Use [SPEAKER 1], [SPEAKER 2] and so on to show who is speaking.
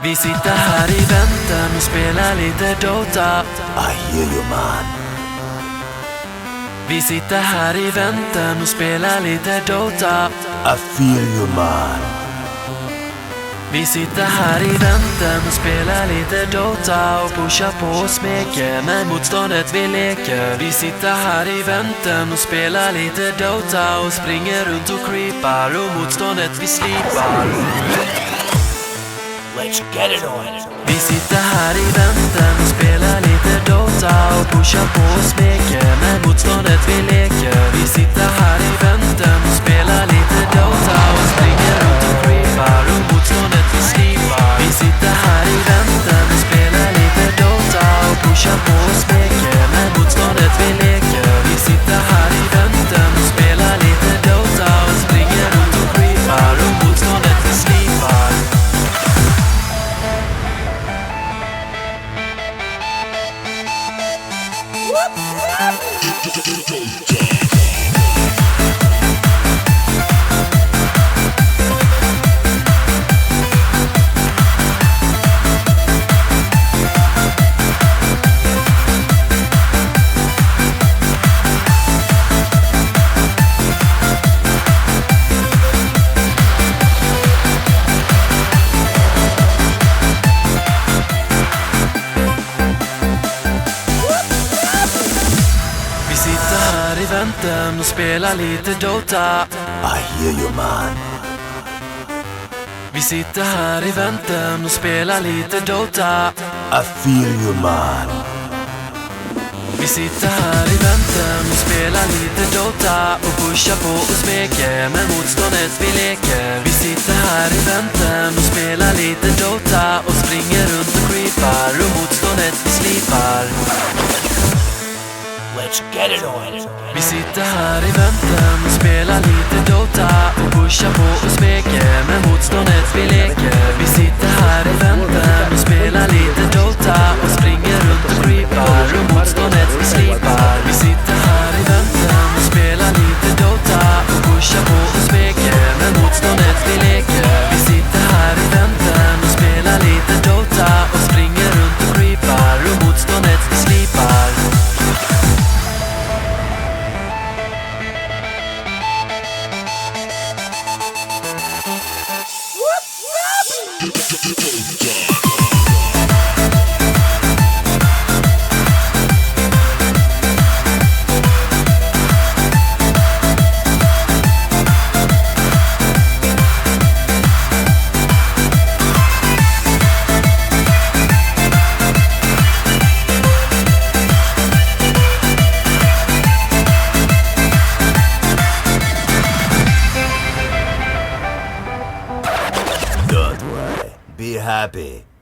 [SPEAKER 1] Vi sitter här i väntan och spelar lite Dota.
[SPEAKER 2] I hear you man.
[SPEAKER 1] Vi sitter här i väntan och spelar lite Dota.
[SPEAKER 2] I feel you man.
[SPEAKER 1] Vi sitter här i väntan och spelar lite Dota och pushar på och smeker med motståndet vi leker. Vi sitter här i väntan och spelar lite Dota och springer runt och creepar och motståndet vi slipar.
[SPEAKER 2] Let's get it on.
[SPEAKER 1] Vi sitter här i väntan och spelar lite Dota och pushar på och smeker med motståndet vi leker. Vi sitter här i väntan och spelar lite Dota och springer runt och creepar och motståndet vi slipar. Vi sitter här i väntan och spelar lite Dota och pushar på och smeker med motståndet vi leker. Vi sitter här i väntan och spelar lite Dota och springer runt och creepar och motståndet vi slipar. Vi sitter här i väntan och spelar lite Dota.
[SPEAKER 2] I hear you man.
[SPEAKER 1] Vi sitter här i väntan och spelar lite Dota.
[SPEAKER 2] I feel you man.
[SPEAKER 1] Vi sitter här i väntan och spelar lite Dota och pushar på och smeker med motståndet vi leker. Vi sitter här i väntan och spelar lite Dota och springer runt och creepar och motståndet vi slipar.
[SPEAKER 2] Let's get it on.
[SPEAKER 1] Vi sitter här i väntan och spelar lite Dota och pushar på och smeker med motståndet vi leker. Vi sitter här i väntan och spelar lite Dota och springer runt och creepar och motståndet vi slipar. Vi sitter här i väntan och spelar lite Dota och pushar på och smeker med motståndet vi leker. Vi sitter här i väntan och spelar lite Dota och springer runt och creepar och motståndet vi slipar.
[SPEAKER 2] Don't worry. Be happy.